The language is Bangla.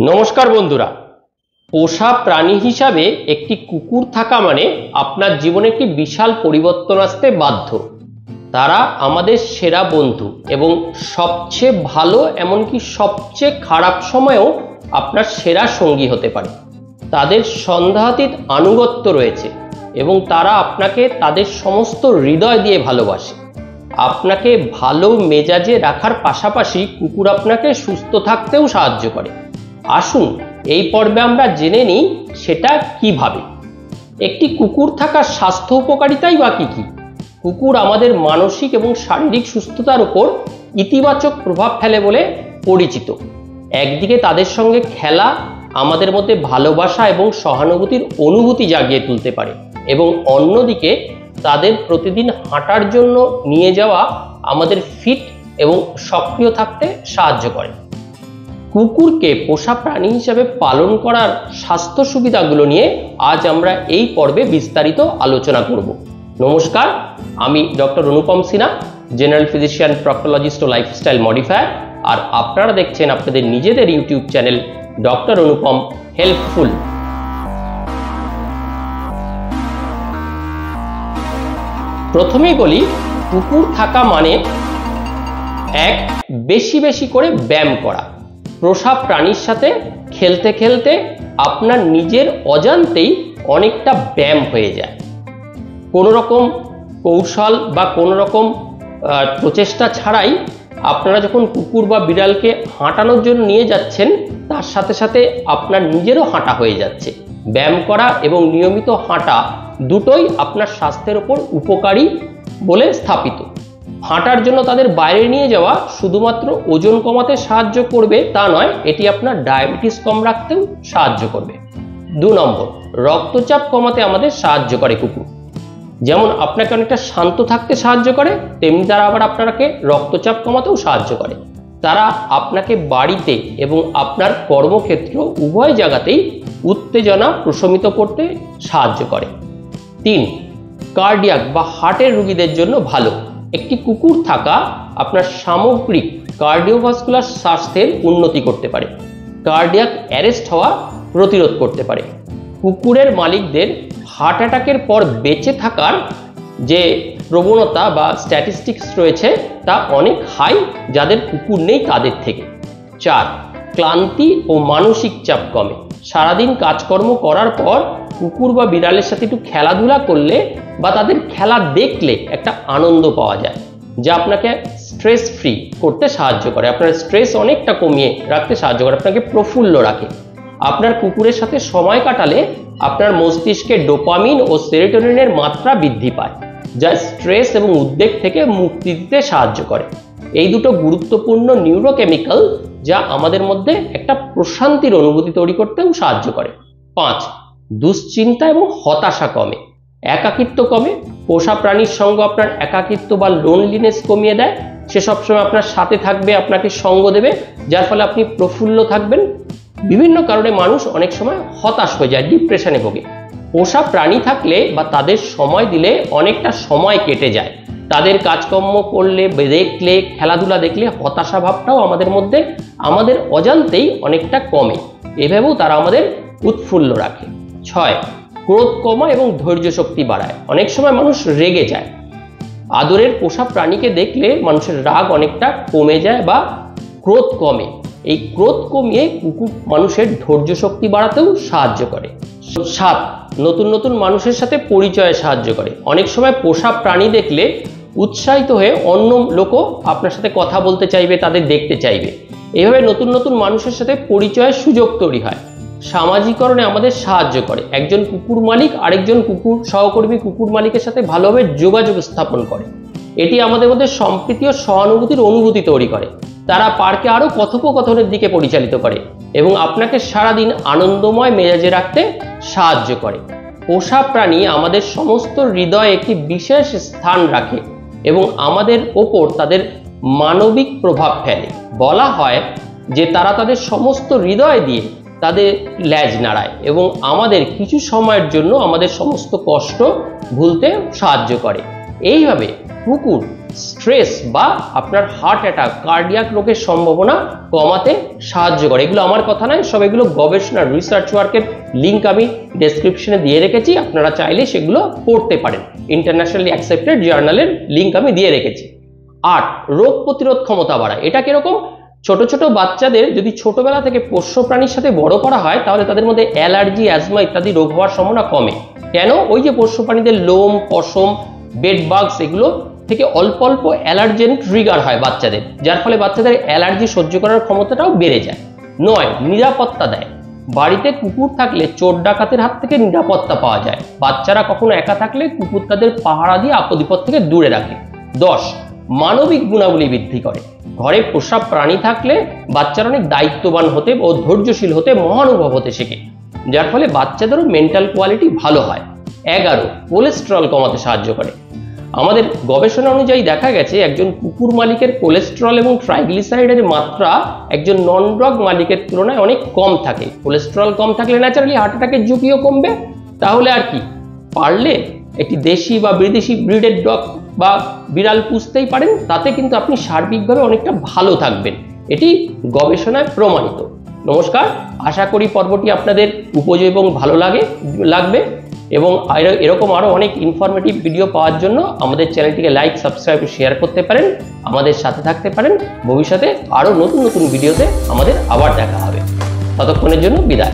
নমস্কার বন্ধুরা, পোষা প্রাণী হিসাবে একটি কুকুর থাকা মানে আপনার জীবনে একটি বিশাল পরিবর্তন আসতে বাধ্য। তারা আমাদের সেরা বন্ধু এবং সবচেয়ে ভালো এমনকি সবচেয়ে খারাপ সময়েও আপনার সেরা সঙ্গী হতে পারে। তাদের সন্দেহাতীত আনুগত্য রয়েছে এবং তারা আপনাকে তাদের সমস্ত হৃদয় দিয়ে ভালোবাসে। আপনাকে ভালো মেজাজে রাখার পাশাপাশি কুকুর আপনাকে সুস্থ থাকতেও সাহায্য করে। আসুন এই পর্বে আমরা জেনে নিই সেটা কিভাবে। একটি কুকুর থাকার স্বাস্থ্য উপকারিতাই বা কি কি? কুকুর আমাদের মানসিক এবং শারীরিক সুস্থতার উপর ইতিবাচক প্রভাব ফেলে বলে পরিচিত। একদিকে তাদের সঙ্গে খেলা আমাদের মধ্যে ভালোবাসা এবং সহানুভূতির অনুভূতি জাগিয়ে তুলতে পারে এবং অন্যদিকে তাদের প্রতিদিন হাঁটার জন্য নিয়ে যাওয়া আমাদের ফিট এবং সক্রিয় থাকতে সাহায্য করে। কুকুরকে পোষা প্রাণী হিসেবে পালন করার স্বাস্থ্য সুবিধাগুলো নিয়ে আজ আমরা এই পর্বে বিস্তারিত আলোচনা করব। নমস্কার, আমি ডক্টর অনুপম সিনহা, জেনারেল ফিজিশিয়ান, প্রক্টোলজিস্ট ও লাইফস্টাইল মডিফায়ার, আর আপনারা দেখছেন আপনাদের নিজেদের ইউটিউব চ্যানেল ডক্টর অনুপম হেল্পফুল। প্রথমেই বলি, কুকুর থাকা মানে এক, বেশি বেশি করে ব্যায়াম করা। পোষা প্রাণীর সাথে খেলতে খেলতে আপনার নিজের অজান্তেই অনেকটা ব্যায়াম হয়ে যায়। কোনো রকম কৌশল বা কোনো রকম প্রচেষ্টা ছাড়াই আপনারা যখন কুকুর বা বিড়ালকে হাঁটানোর জন্য নিয়ে যাচ্ছেন, তার সাথে সাথে আপনার নিজেরও হাঁটা হয়ে যাচ্ছে। ব্যায়াম করা এবং নিয়মিত হাঁটা দুটোই আপনার স্বাস্থ্যের উপর উপকারী বলে স্থাপিত। হাঁটার জন্য তাদের বাইরে নিয়ে যাওয়া শুধুমাত্র ওজন কমাতে সাহায্য করবে তা নয়, এটি আপনার ডায়াবেটিস কম রাখতেও সাহায্য করবে। 2 নম্বর, রক্তচাপ কমাতে আমাদের সাহায্য করে কুকুর। যেমন আপনাকে অনেকটা শান্ত থাকতে সাহায্য করে, তেমনি তারা আবার আপনাকে রক্তচাপ কমাতেও সাহায্য করে। তারা আপনাকে বাড়িতে এবং আপনার কর্মক্ষেত্র উভয় জায়গাতেই উত্তেজনা প্রশমিত করতে সাহায্য করে। 3, কার্ডিয়াক বা হার্টের রোগীদের জন্য ভালো। একটি কুকুর থাকা আপনার সামগ্রিক কার্ডিওভাস্কুলার স্বাস্থ্যের উন্নতি করতে পারে, কার্ডিয়াক অ্যারেস্ট হওয়া প্রতিরোধ করতে পারে। কুকুরের মালিকদের হার্ট অ্যাটাকের পর বেঁচে থাকার যে প্রবণতা বা স্ট্যাটিস্টিক্স রয়েছে তা অনেক হাই যাদের কুকুর নেই তাদের থেকে। 4, ক্লান্তি ও মানসিক চাপ কমে। সারাদিন কাজকর্ম করার পর কুকুর বা বিড়ালের সাথে একটু খেলাধুলা করলে বা তাদের খেলা দেখলে একটা আনন্দ পাওয়া যায়, যা আপনাকে স্ট্রেস ফ্রি করতে সাহায্য করে, আপনার স্ট্রেস অনেকটা কমিয়ে রাখতে সাহায্য করে, আপনাকে প্রফুল্ল রাখে। আপনার কুকুরের সাথে সময় কাটালে আপনার মস্তিষ্কে ডোপামিন ও সেরোটোনিনের মাত্রা বৃদ্ধি পায়, যা স্ট্রেস এবং উদ্বেগ থেকে মুক্তি দিতে সাহায্য করে। এই দুটো গুরুত্বপূর্ণ নিউরোকেমিক্যাল যা আমাদের মধ্যে একটা প্রশান্তির অনুভূতি তৈরি করতেও সাহায্য করে। 5, দুশ্চিন্তা এবং হতাশা কমে, একাকিত্ব কমে। পোষা প্রাণীর সঙ্গ আপনার একাকিত্ব বা লোনলিনেস কমিয়ে দেয়। সে সবসময় আপনার সাথে থাকবে, আপনাকে সঙ্গ দেবে, যার ফলে আপনি প্রফুল্ল থাকবেন। বিভিন্ন কারণে মানুষ অনেক সময় হতাশ হয়ে যায়, ডিপ্রেশনে ভোগে। পোষা প্রাণী থাকলে বা তাদের সময় দিলে অনেকটা সময় কেটে যায়। তাদের কাজকর্ম করলে, দেখলে, খেলাধুলা দেখলে হতাশা ভাবটাও আমাদের মধ্যে আমাদের অজান্তেই অনেকটা কমে। এভাবেও তারা আমাদের উৎফুল্ল রাখে। 6, ক্রোধ কমা এবং ধৈর্য শক্তি বাড়ায়। অনেক সময় মানুষ রেগে যায়, আদরের পোষা প্রাণীকে দেখলে মানুষের রাগ অনেকটা কমে যায় বা ক্রোধ কমে। এই ক্রোধ কমিয়ে কুকুর মানুষের ধৈর্য শক্তি বাড়াতেও সাহায্য করে। 7, নতুন নতুন মানুষের সাথে পরিচয়ে সাহায্য করে। অনেক সময় পোষা প্রাণী দেখলে উৎসাহিত হয়ে অন্য লোকও আপনার সাথে কথা বলতে চাইবে, তাদের দেখতে চাইবে। এইভাবে নতুন নতুন মানুষের সাথে পরিচয়ের সুযোগ তৈরি হয়। সামাজিকরণে আমাদের সাহায্য করে। একজন কুকুর মালিক আরেকজন কুকুর সহকর্মী কুকুর মালিকের সাথে ভালোভাবে যোগাযোগ স্থাপন করে। এটি আমাদের মধ্যে সম্প্রীতি ও সহানুভূতির অনুভূতি তৈরি করে। তারা পার্কে আরও কথোপকথনের দিকে পরিচালিত করে এবং আপনাকে সারাদিন আনন্দময় মেজাজে রাখতে সাহায্য করে। পোষা প্রাণী আমাদের সমস্ত হৃদয়ে একটি বিশেষ স্থান রাখে এবং আমাদের ওপর তাদের মানবিক প্রভাব ফেলে। বলা হয় যে তারা তাদের সমস্ত হৃদয় দিয়ে তাদের ল্যাজ নাড়ায় এবং আমাদের কিছু সময়ের জন্য আমাদের সমস্ত কষ্ট ভুলতে সাহায্য করে। এইভাবে কুকুর স্ট্রেস বা আপনার হার্ট অ্যাটাক, কার্ডিয়াক রোগের সম্ভাবনা কমাতে সাহায্য করে। এগুলো আমার কথা নয়, সব এগুলো গবেষণা, রিসার্চ ওয়ার্কের লিঙ্ক আমি ডেসক্রিপশনে দিয়ে রেখেছি, আপনারা চাইলে সেগুলো পড়তে পারেন। ইন্টারন্যাশনালি অ্যাকসেপ্টেড জার্নালের লিঙ্ক আমি দিয়ে রেখেছি। 8, রোগ প্রতিরোধ ক্ষমতা বাড়ায়। এটা কিরকম? ছোট ছোট বাচ্চাদের যদি ছোটবেলা থেকে পোষ্য প্রাণীর সাথে বড় করা হয়, তাহলে তাদের মধ্যে অ্যালার্জি, অ্যাজমা ইত্যাদি রোগ হওয়ার সম্ভাবনা কমে। কেন? ওই যে পোষ্য প্রাণীদের লোম, পশম, বেড বাগস, এগুলো থেকে অল্প অল্প অ্যালার্জেন ট্রিগার হয় বাচ্চাদের, যার ফলে বাচ্চাদের অ্যালার্জি সহ্য করার ক্ষমতাটাও বেড়ে যায়। 9, নিরাপত্তা দেয়। বাড়িতে কুকুর থাকলে চোর ডাকাতের হাত থেকে নিরাপত্তা পাওয়া যায়। বাচ্চারা কখনো একা থাকলে কুকুর তাদের পাহারা দিয়ে আপদ বিপদ থেকে দূরে রাখে। 10, মানবিক গুণাবলী বৃদ্ধি করে। ঘরে পোষা প্রাণী থাকলে বাচ্চারা অনেক দায়িত্ববান হতে ও ধৈর্যশীল হতে, মহানুভব হতে শেখে, যার ফলে বাচ্চাদেরও মেন্টাল কোয়ালিটি ভালো হয়। 11, কোলেস্টেরল কমাতে সাহায্য করে। আমাদের গবেষণা অনুযায়ী দেখা গেছে একজন কুকুর মালিকের কোলেস্টেরল এবং ট্রাইগ্লিসারাইডের মাত্রা একজন নন ডগ মালিকের তুলনায় অনেক কম থাকে। কোলেস্টেরল কম থাকলে ন্যাচারালি হার্ট অ্যাটাকের ঝুঁকিও কমবে। তাহলে আর কি, পারলে একটি দেশি বা বিদেশি ব্রিডের ডগ বা বিড়াল পুষতেই পারেন, তাতে কিন্তু আপনি সার্বিকভাবে অনেকটা ভালো থাকবেন। এটি গবেষণায় প্রমাণিত। নমস্কার, আশা করি পর্বটি আপনাদের উপযোগী এবং ভালো লাগবে এবং এরকম আরো অনেক ইনফরমেটিভ ভিডিও পাওয়ার জন্য আমাদের চ্যানেলটিকে লাইক, সাবস্ক্রাইব ও শেয়ার করতে পারেন, আমাদের সাথে থাকতে পারেন। ভবিষ্যতে আরো নতুন নতুন ভিডিওতে আমাদের আবার দেখা হবে। ততক্ষণের জন্য বিদায়।